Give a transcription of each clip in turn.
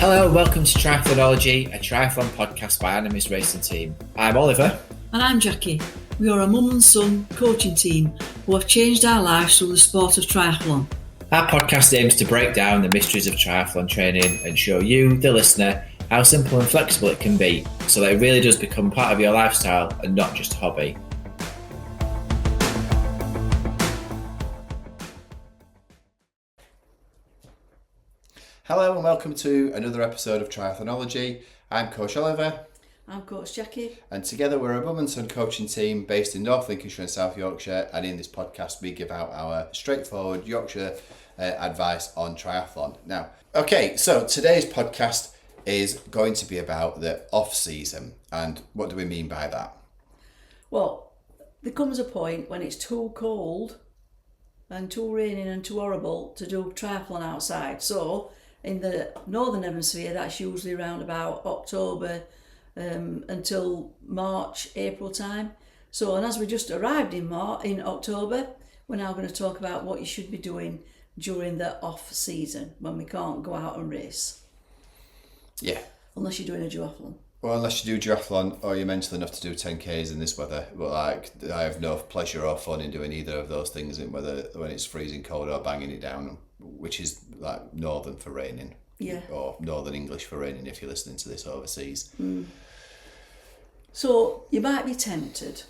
Hello and welcome to Triathlonology, a triathlon podcast by Animis racing team. I'm Oliver. And I'm Jackie. We are a mum and son coaching team who have changed our lives through the sport of triathlon. Our podcast aims to break down the mysteries of triathlon training and show you, the listener, how simple and flexible it can be so that it really does become part of your lifestyle and not just a hobby. Hello and welcome to another episode of Triathlonology. I'm Coach Oliver. I'm Coach Jackie. And together we're a mum and son coaching team based in North Lincolnshire and South Yorkshire, and in this podcast we give out our straightforward Yorkshire advice on triathlon. Now, okay, so today's podcast is going to be about the off-season, and what do we mean by that? Well, there comes a point when it's too cold and too raining and too horrible to do triathlon outside. So in the Northern Hemisphere, that's usually around about October until March, April time. So, and as we just arrived in October, we're now going to talk about what you should be doing during the off season when we can't go out and race. Yeah. Unless you're doing a duathlon. Well, unless you do duathlon or you're mental enough to do 10Ks in this weather. But I have no pleasure or fun in doing either of those things in weather when it's freezing cold or banging it down, which is like northern for raining. Yeah. Or northern English for raining if you're listening to this overseas. Mm. So you might be tempted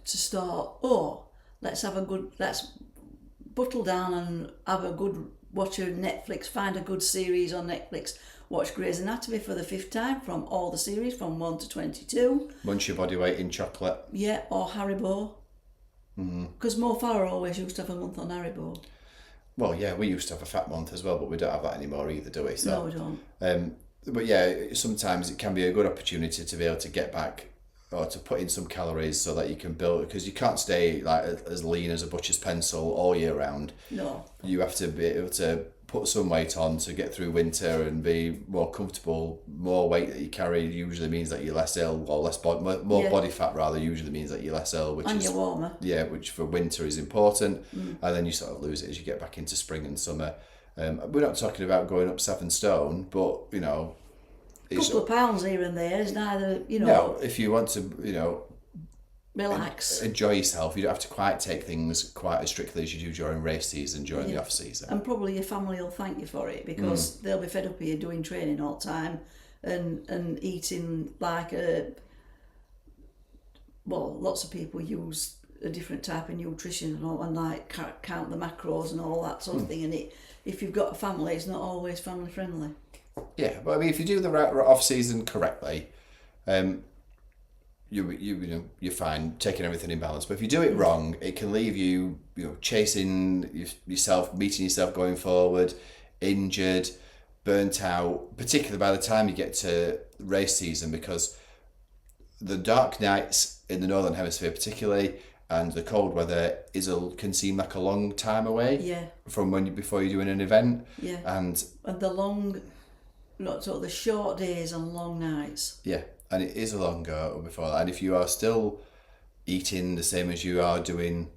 to start, let's buttle down and watch a Netflix, find a good series on Netflix, watch Grey's Anatomy for the 5th time from all the series from 1 to 22. Munch your body weight in chocolate. Yeah, or Haribo. Because Mo Farah always used to have a month on Haribo. Well, yeah, we used to have a fat month as well, but we don't have that anymore either, do we? So, no, we don't. But yeah, sometimes it can be a good opportunity to be able to get back or to put in some calories so that you can build, because you can't stay like as lean as a butcher's pencil all year round. No. You have to be able to put some weight on to get through winter and be more comfortable. More weight that you carry usually means that you're less ill, or more body fat rather usually means that you're less ill, you're warmer. Yeah, which for winter is important. And then you sort of lose it as you get back into spring and summer. We're not talking about going up 7 stone, but you know, a couple of pounds here and there is neither, No, if you want to, relax, enjoy yourself, you don't have to quite take things quite as strictly as you do during race season, during the off season. And probably your family will thank you for it, because they'll be fed up here doing training all the time and eating like lots of people use a different type of nutrition and all, and like count the macros and all that sort of thing. And if you've got a family, it's not always family friendly. Yeah, but I mean, if you do the off season correctly, you're fine, taking everything in balance. But if you do it wrong, it can leave you, chasing yourself, meeting yourself going forward, injured, burnt out. Particularly by the time you get to race season, because the dark nights in the Northern Hemisphere, particularly, and the cold weather can seem like a long time away. Yeah. From before you're doing an event. Yeah. And the short days and long nights. Yeah, and it is a long go before that. And if you are still eating the same as you are doing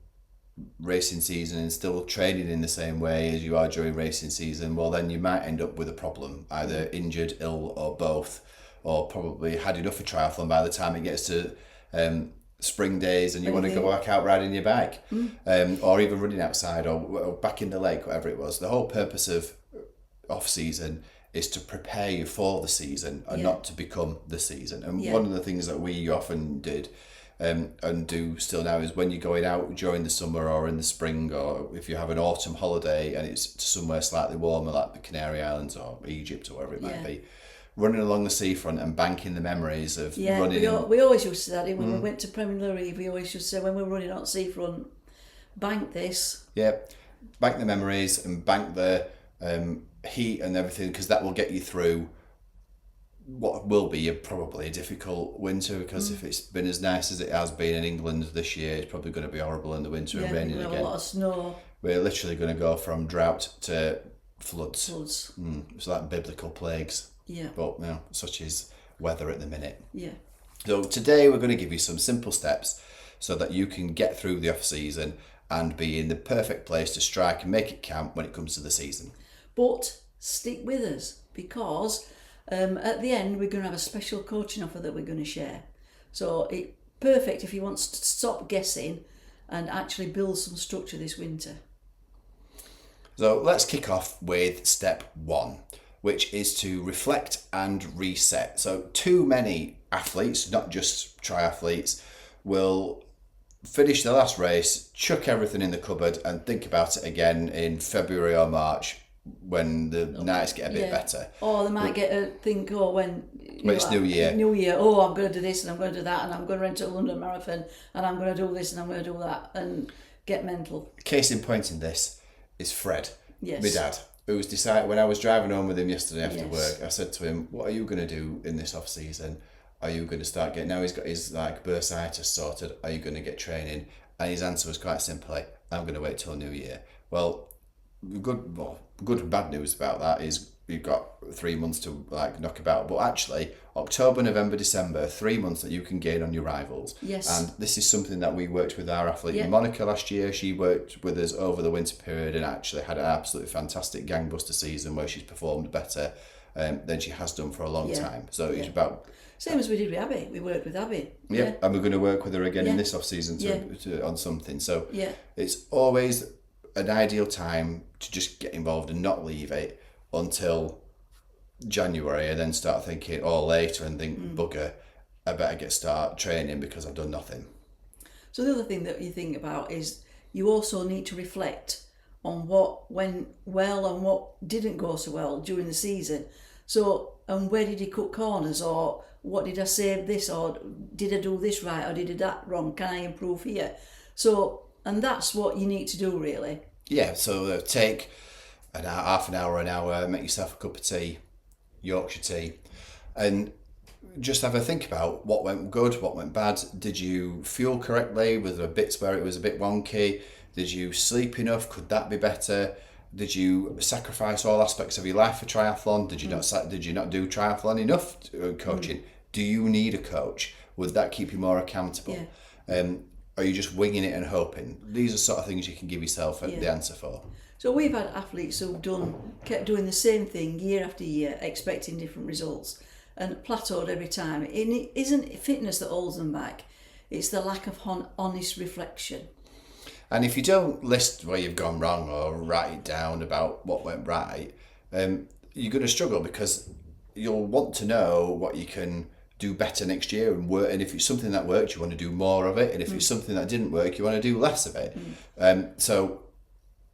racing season and still training in the same way as you are during racing season, well, then you might end up with a problem, either injured, ill, or both, or probably had enough of triathlon by the time it gets to spring days and you want to go back out riding your bike, or even running outside or back in the lake, whatever it was. The whole purpose of off season is to prepare you for the season and not to become the season. And one of the things that we often did and do still now is when you're going out during the summer or in the spring, or if you have an autumn holiday and it's somewhere slightly warmer like the Canary Islands or Egypt or wherever it might be, running along the seafront and banking the memories of running. We always used to say that when we went to Premier League, we always used to say when we were running on seafront, bank this. Yeah, bank the memories and bank the heat and everything, because that will get you through what will be probably a difficult winter, because if it's been as nice as it has been in England this year, it's probably going to be horrible in the winter and raining again. A lot of snow. We're literally going to go from drought to floods. It's like biblical plagues. Yeah. But such is weather at the minute. Yeah. So today we're going to give you some simple steps so that you can get through the off season and be in the perfect place to strike and make it count when it comes to the season. But stick with us, because At the end, we're going to have a special coaching offer that we're going to share. So it's perfect if you want to stop guessing and actually build some structure this winter. So let's kick off with step 1, which is to reflect and reset. So too many athletes, not just triathletes, will finish their last race, chuck everything in the cupboard and think about it again in February or March when the nights get a bit better. Or they might get a think, when it's New Year. New Year, I'm going to do this and I'm going to do that and I'm going to rent a London Marathon and I'm going to do this and I'm going to do that and get mental. Case in point in this is Fred, Yes. my dad, who's decided, when I was driving home with him yesterday after work, I said to him, what are you going to do in this off season? Are you going to start getting, now he's got his bursitis sorted, are you going to get training? And his answer was quite simply, I'm going to wait till New Year. Well, good and bad news about that is you've got 3 months to knock about, but actually October, November, December, 3 months that you can gain on your rivals. Yes. And this is something that we worked with our athlete Monica last year. She worked with us over the winter period and actually had an absolutely fantastic gangbuster season where she's performed better than she has done for a long time. So it's about... Same as we did with Abby. We worked with Abby. Yeah, and we're going to work with her again in this off season on something. So it's always an ideal time to just get involved and not leave it until January and then start thinking later and think bugger, I better start training because I've done nothing. So the other thing that you think about is you also need to reflect on what went well and what didn't go so well during the season. So, and where did you cut corners, or what did I say this, or did I do this right, or did I do that wrong? Can I improve here? So, and that's what you need to do really. Yeah, so take half an hour, make yourself a cup of tea, Yorkshire tea, and just have a think about what went good, what went bad. Did you fuel correctly? Were there bits where it was a bit wonky? Did you sleep enough? Could that be better? Did you sacrifice all aspects of your life for triathlon? Did you not do triathlon enough coaching? Do you need a coach? Would that keep you more accountable? Are you just winging it and hoping? These are sort of things you can give yourself the answer for. So we've had athletes who've kept doing the same thing year after year, expecting different results, and plateaued every time. It isn't fitness that holds them back; it's the lack of honest reflection. And if you don't list where you've gone wrong or write it down about what went right, you're going to struggle because you'll want to know what you can do better next year and work. And if it's something that worked, you want to do more of it. And if it's something that didn't work, you want to do less of it. So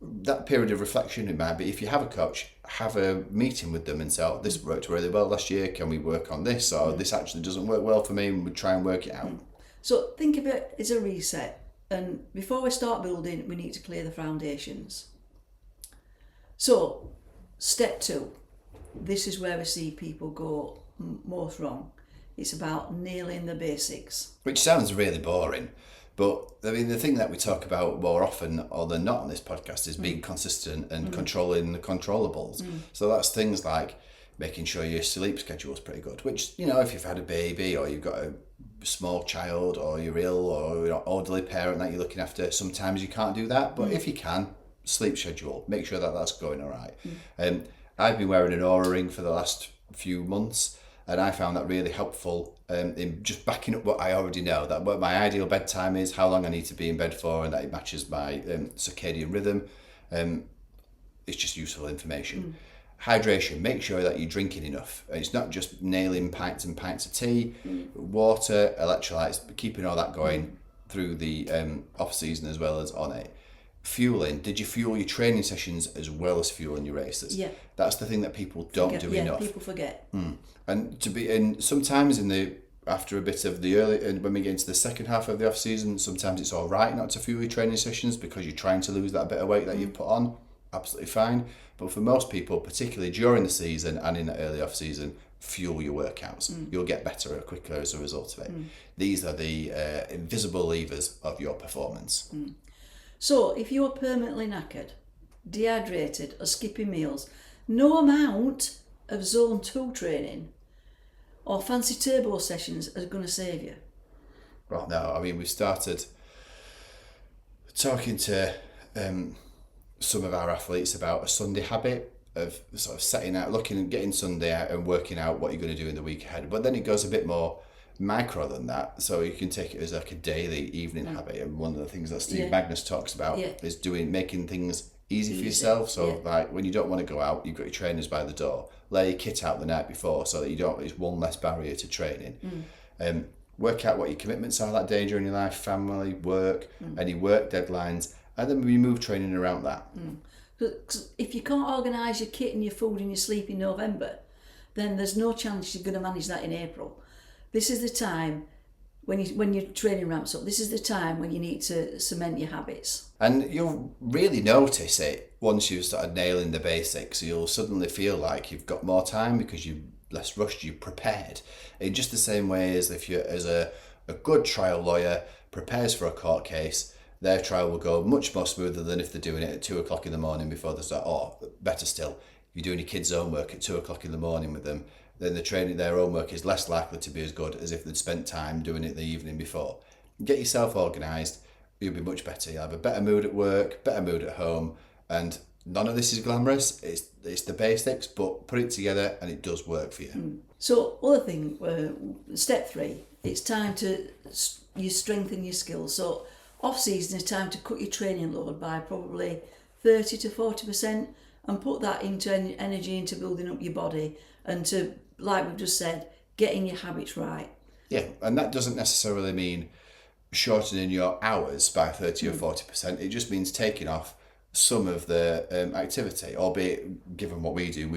that period of reflection, it might be, if you have a coach, have a meeting with them and say, this worked really well last year, can we work on this? Or this actually doesn't work well for me, and we try and work it out. So think of it as a reset. And before we start building, we need to clear the foundations. So, step 2. This is where we see people go most wrong. It's about nailing the basics. Which sounds really boring. But I mean, the thing that we talk about more often or than not on this podcast is being consistent and controlling the controllables. So that's things like making sure your sleep schedule is pretty good, which, if you've had a baby or you've got a small child or you're ill or you're an elderly parent that you're looking after, sometimes you can't do that. But if you can, sleep schedule, make sure that that's going all right. I've been wearing an Oura ring for the last few months, and I found that really helpful in just backing up what I already know, that what my ideal bedtime is, how long I need to be in bed for, and that it matches my circadian rhythm. It's just useful information. Hydration, make sure that you're drinking enough. It's not just nailing pints and pints of tea, water, electrolytes, but keeping all that going through the off season as well as on it. Fueling, did you fuel your training sessions as well as fueling your races? Yeah. That's the thing that people don't do enough. People forget. And sometimes after a bit of the early, and when we get into the second half of the off season, sometimes it's all right not to fuel your training sessions because you're trying to lose that bit of weight that you've put on. Absolutely fine. But for most people, particularly during the season and in the early off season, fuel your workouts. You'll get better quicker as a result of it. These are the invisible levers of your performance. So if you're permanently knackered, dehydrated or skipping meals, no amount of zone 2 training or fancy turbo sessions are going to save you. Well, no, I mean, we started talking to some of our athletes about a Sunday habit, of sort of setting out, looking and getting Sunday out and working out what you're going to do in the week ahead. But then it goes a bit more micro than that, so you can take it as like a daily evening habit. And one of the things that Steve Magnus talks about is making things easy for yourself. So like when you don't want to go out, you've got your trainers by the door, lay your kit out the night before so that it's one less barrier to training. Work out what your commitments are that day during your life, family, work, any work deadlines, and then we move training around that. Because if you can't organise your kit and your food and your sleep in November, then there's no chance you're going to manage that in April. This is the time when your training ramps up. This is the time when you need to cement your habits. And you'll really notice it once you've started nailing the basics. You'll suddenly feel like you've got more time because you're less rushed, you're prepared. In just the same way as if you're as a good trial lawyer prepares for a court case, their trial will go much more smoother than if they're doing it at 2 o'clock in the morning before they start. Or better still, you're doing your kids' homework at 2 o'clock in the morning with them, then the training, their homework is less likely to be as good as if they'd spent time doing it the evening before. Get yourself organised, you'll be much better. You'll have a better mood at work, better mood at home, and none of this is glamorous. It's the basics, but put it together and it does work for you. So other thing, step 3, it's time to you strengthen your skills. So off season is time to cut your training load by probably 30 to 40% and put that into energy into building up your body and to, like we've just said, getting your habits right. Yeah, and that doesn't necessarily mean shortening your hours by 30 or 40%. It just means taking off some of the activity, albeit given what we do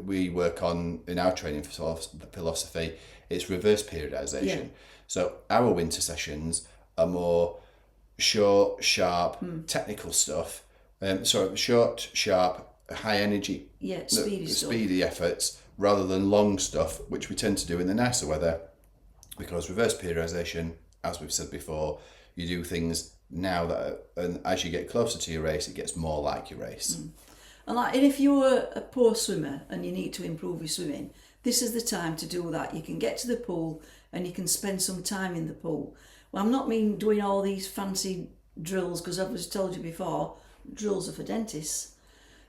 we work on, in our training philosophy, it's reverse periodization. So our winter sessions are more short, sharp, technical stuff. Short, sharp, high energy, speedy efforts, rather than long stuff, which we tend to do in the nicer weather, because reverse periodization, as we've said before, you do things now and as you get closer to your race, it gets more like your race. And if you're a poor swimmer and you need to improve your swimming, this is the time to do that. You can get to the pool and you can spend some time in the pool. Well, I'm not mean doing all these fancy drills, because I've just told you before, drills are for dentists.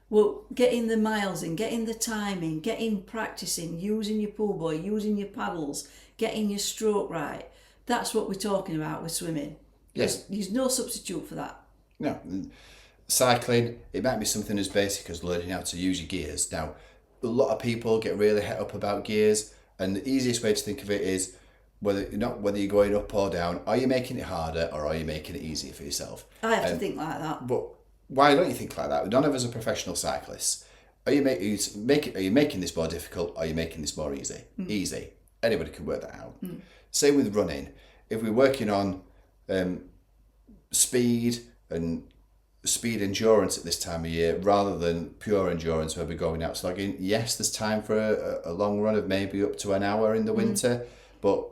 Well, getting the miles in, getting the time in, getting practicing, using your pool buoy, using your paddles, getting your stroke right. That's what we're talking about with swimming. Yes. There's no substitute for that. No. Cycling, it might be something as basic as learning how to use your gears. Now, a lot of people get really het up about gears, and the easiest way to think of it is whether you're going up or down, are you making it harder or are you making it easier for yourself? I have to think like that. But why don't you think like that? None of us are professional cyclists. Are you making this more difficult? Or are you making this more easy? Easy. Anybody can work that out. Same with running. If we're working on speed endurance at this time of year rather than pure endurance where we're going out slogging, yes, there's time for a long run of maybe up to an hour in the winter, but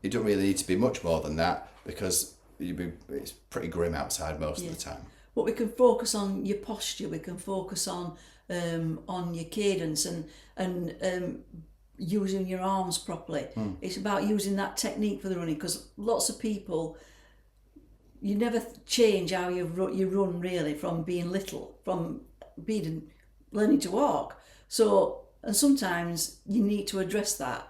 you don't really need to be much more than that, because it's pretty grim outside most of the time. But we can focus on your posture, we can focus on your cadence and using your arms properly. It's about using that technique for the running, because lots of people, you never change how you run really from being little, from learning to walk. So, and sometimes you need to address that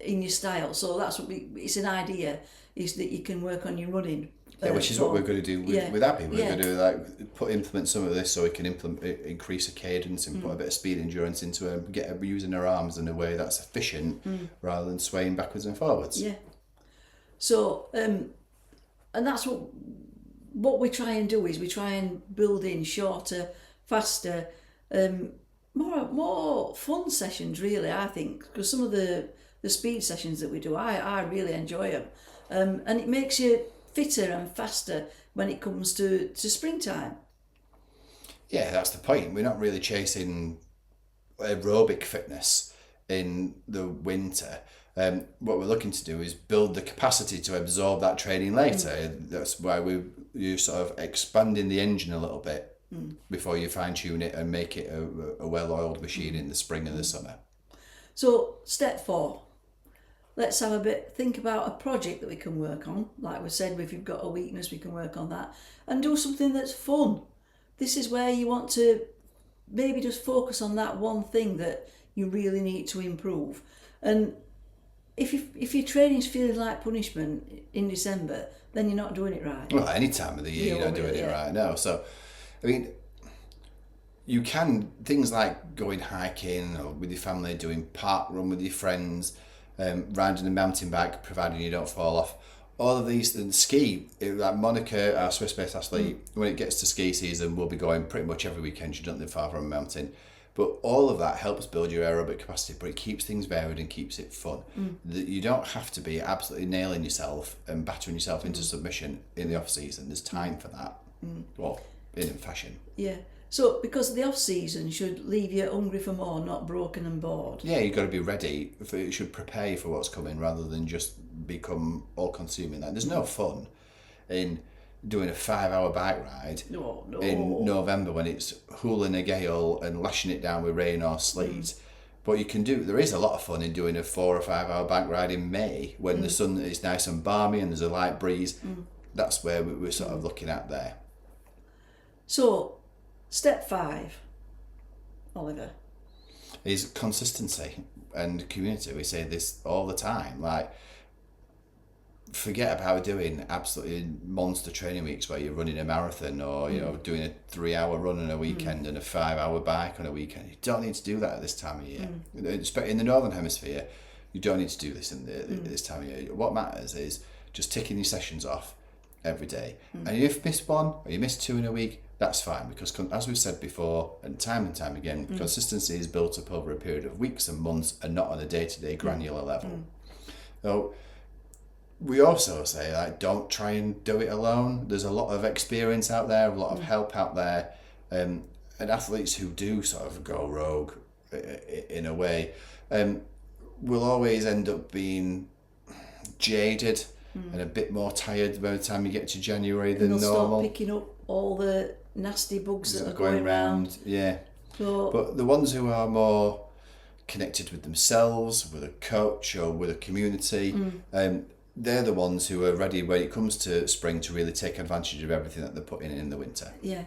in your style. So that's what it's an idea, is that you can work on your running. Which is what we're going to do with Abby. We're going to implement some of this so we can increase a cadence and put a bit of speed endurance into her and get her using her arms in a way that's efficient rather than swaying backwards and forwards. Yeah. So, and that's what we try and do, is we try and build in shorter, faster, more fun sessions, really, I think, because some of the speed sessions that we do, I really enjoy them. And it makes you fitter and faster when it comes to springtime. Yeah, that's the point. We're not really chasing aerobic fitness in the winter. What we're looking to do is build the capacity to absorb that training later. That's why you're sort of expanding the engine a little bit before you fine tune it and make it a well-oiled machine in the spring and the summer. So step 4. Let's think about a project that we can work on. Like we said, if you've got a weakness, we can work on that and do something that's fun. This is where you want to maybe just focus on that one thing that you really need to improve. And if your training's feeling like punishment in December, then you're not doing it right. Well, any time of the year you're not doing it right now. So, I mean, you can, things like going hiking or with your family, doing park run with your friends, riding a mountain bike, providing you don't fall off. All of these, and ski, like Monica, our Swiss-based athlete, when it gets to ski season, we'll be going pretty much every weekend. She doesn't live far from a mountain. But all of that helps build your aerobic capacity, but it keeps things varied and keeps it fun. You don't have to be absolutely nailing yourself and battering yourself into submission in the off-season. There's time for that. Well, in fashion. Yeah. So, because the off-season should leave you hungry for more, not broken and bored. Yeah, you've got to be ready. It should prepare you for what's coming rather than just become all-consuming. There's no fun in doing a 5-hour bike ride in November when it's hooling a gale and lashing it down with rain or sleet. But there is a lot of fun in doing a 4 or 5 hour bike ride in May when the sun is nice and balmy and there's a light breeze. That's where we're sort of looking at there. So, step 5, Oliver, is consistency and community. We say this all the time, like, forget about doing absolutely monster training weeks where you're running a marathon or doing a 3-hour run on a weekend and a 5-hour bike on a weekend. You don't need to do that at this time of year. In the Northern Hemisphere, you don't need to do this this time of year. What matters is just ticking your sessions off every day. And if you miss one or you miss 2 in a week, that's fine, because as we've said before and time again, consistency is built up over a period of weeks and months and not on a day-to-day granular level. So we also say, like, don't try and do it alone. There's a lot of experience out there, a lot of help out there, and athletes who do sort of go rogue in a way will always end up being jaded and a bit more tired by the time you get to January than normal. Start picking up all the nasty bugs that are going around. Yeah. But the ones who are more connected with themselves, with a coach or with a community, they're the ones who are ready when it comes to spring to really take advantage of everything that they're putting in the winter. Yeah.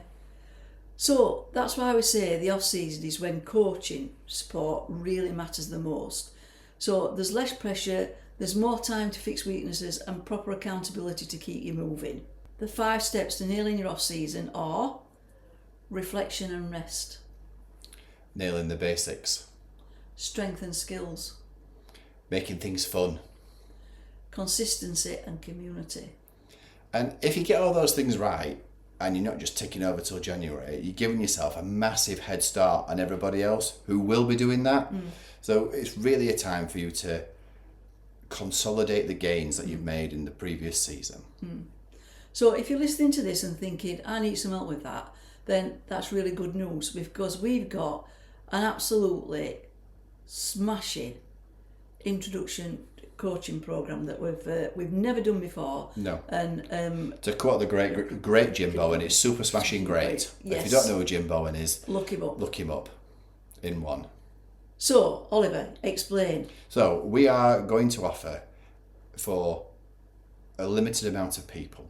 So that's why we say the off-season is when coaching support really matters the most. So there's less pressure, there's more time to fix weaknesses and proper accountability to keep you moving. The 5 steps to nailing your off-season are reflection and rest, nailing the basics, strength and skills, making things fun, consistency and community. And if you get all those things right and you're not just ticking over till January, you're giving yourself a massive head start on everybody else who will be doing that. So it's really a time for you to consolidate the gains that you've made in the previous season. So if you're listening to this and thinking, I need some help with that, then that's really good news, because we've got an absolutely smashing introduction coaching program that we've never done before. No. And to quote the great Jim Bowen, it's super smashing great. Yes. If you don't know who Jim Bowen is, look him up. Look him up in one. So, Oliver, explain. So we are going to offer for a limited amount of people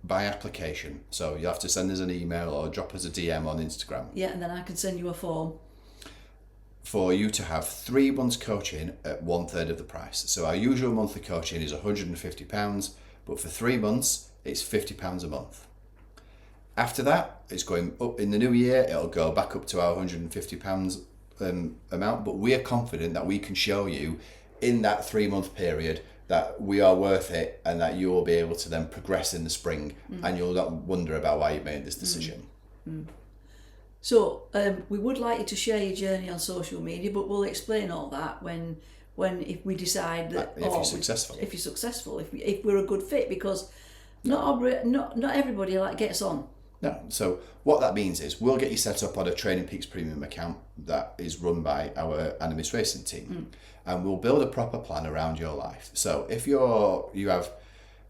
by application. So you'll have to send us an email or drop us a DM on Instagram. Yeah, and then I can send you a form. For you to have 3 months coaching at 1/3 of the price. So our usual monthly coaching is £150, but for 3 months, it's £50 a month. After that, it's going up in the new year, it'll go back up to our £150 amount, but we are confident that we can show you in that 3-month period that we are worth it and that you will be able to then progress in the spring and you'll not wonder about why you made this decision. So we would like you to share your journey on social media, but we'll explain all that when if we decide that if you're successful. If you're successful, if we're a good fit, because not everybody gets on. No, so what that means is we'll get you set up on a Training Peaks Premium account that is run by our Animis racing team, and we'll build a proper plan around your life. So if you have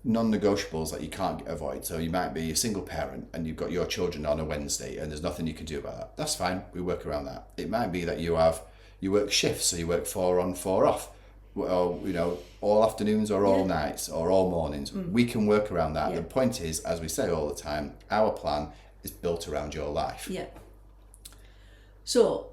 non-negotiables that you can't avoid, so you might be a single parent and you've got your children on a Wednesday and there's nothing you can do about that, that's fine, we work around that. It might be that you work shifts, so you work 4 on 4 off, or all afternoons or all nights or all mornings. We can work around that. The point is, as we say all the time, our plan is built around your life. So,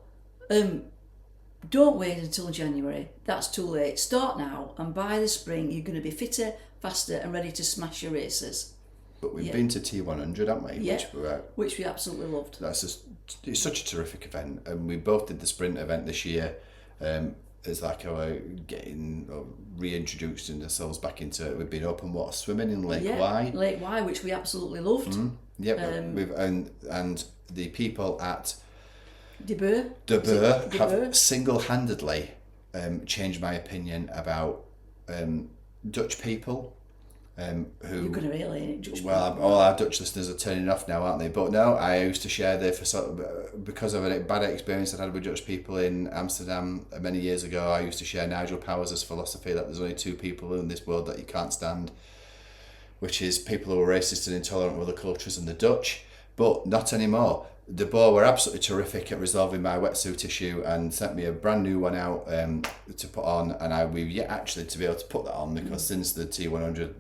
don't wait until January. That's too late. Start now, and by the spring you're going to be fitter, faster, and ready to smash your races. But we've been to T100, haven't we? Yeah, Which which we absolutely loved. it's such a terrific event, and we both did the sprint event this year. It's like our getting reintroducing ourselves back into it. We've been open water swimming in Lake Wye. Lake Wye, which we absolutely loved. We've and the people at De Boer have single-handedly changed my opinion about Dutch people. Who You're going to really Dutch people. Well, all our Dutch listeners are turning off now, aren't they? But no, I used to share because of a bad experience I had with Dutch people in Amsterdam many years ago. I used to share Nigel Powers' philosophy that there's only two people in this world that you can't stand, which is people who are racist and intolerant with other cultures and the Dutch. But not anymore. De Boer were absolutely terrific at resolving my wetsuit issue and sent me a brand new one out to put on, and we've yet actually to be able to put that on because since the T100,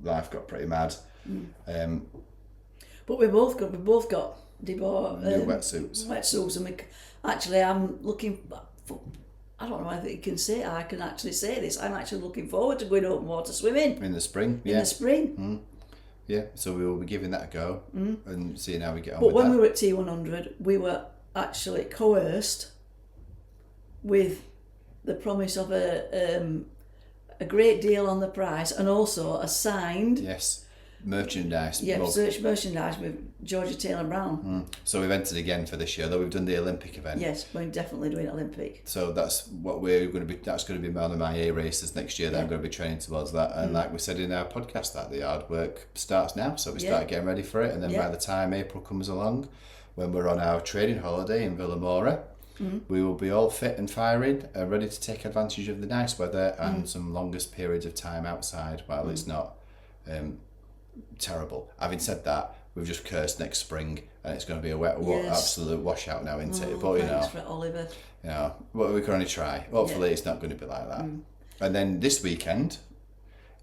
life got pretty mad. But we both got De Boer new wetsuits. And I'm looking. I don't know whether you can say I can actually say this. I'm actually looking forward to going open water swimming in the spring. In the spring. Yeah, so we will be giving that a go and seeing how we get on but with when that. we were at T100, we were actually coerced with the promise of a great deal on the price and also a signed merchandise. Search merchandise with Georgia Taylor Brown. So we've entered again for this year, though we've done the Olympic event. Yes, we're definitely doing Olympic. So that's what we're going to be. That's going to be one of my A races next year. That I'm going to be training towards that. And like we said in our podcast, that the hard work starts now. So we start getting ready for it, and then by the time April comes along, when we're on our training holiday in Villamora, we will be all fit and firing and ready to take advantage of the nice weather and some longest periods of time outside while it's not terrible. Having said that, we've just cursed next spring and it's going to be a absolute washout now, isn't it? But thanks for it, Oliver. Well, we can only try. Hopefully it's not going to be like that. And then this weekend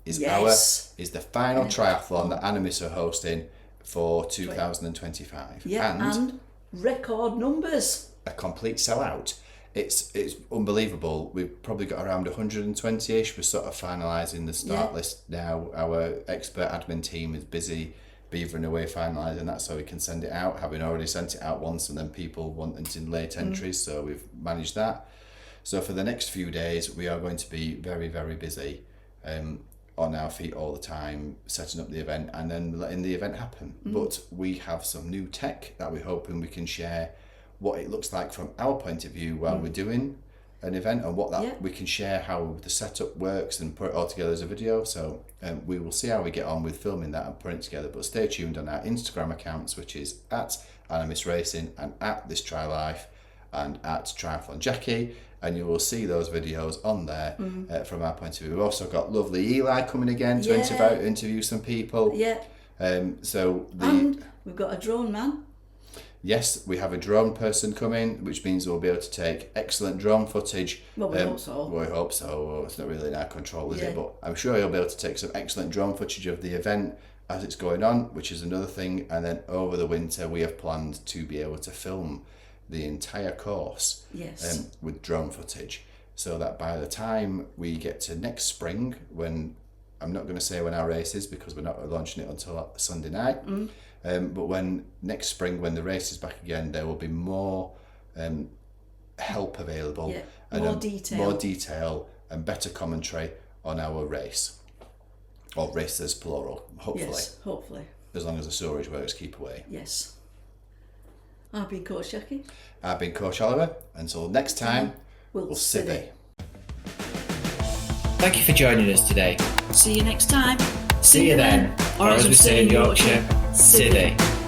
is the final triathlon that Animis are hosting for 2025. And record numbers. A complete sellout. It's unbelievable. We've probably got around 120-ish. We're sort of finalising the start list now. Our expert admin team is busy beavering away finalising that so we can send it out, having already sent it out once and then people wanting late entries, so we've managed that. So for the next few days we are going to be very, very busy on our feet all the time, setting up the event and then letting the event happen. But we have some new tech that we're hoping we can share what it looks like from our point of view while we're doing an event and what that we can share how the setup works and put it all together as a video. So we will see how we get on with filming that and putting it together, but stay tuned on our Instagram accounts, which is at Animis Racing and at This Tri Life and at Triathlon Jackie, and you will see those videos on there from our point of view. We've also got lovely Eli coming again to interview some people. And we've got a drone man. Yes, we have a drone person coming, which means we'll be able to take excellent drone footage. Well, we hope so. We hope so. Well, it's not really in our control, is it? But I'm sure you'll be able to take some excellent drone footage of the event as it's going on, which is another thing. And then over the winter, we have planned to be able to film the entire course with drone footage, so that by the time we get to next spring, when I'm not going to say when our race is because we're not launching it until Sunday night, but when next spring, when the race is back again, there will be more help available and more detail and better commentary on our race, or races plural, hopefully, as long as the storage works, keep away. I've been Coach Jackie. I've been Coach Oliver. Until next time, we'll see thee. Thank you for joining us today. See you next time. See you then. Or as we say in Yorkshire, see thee.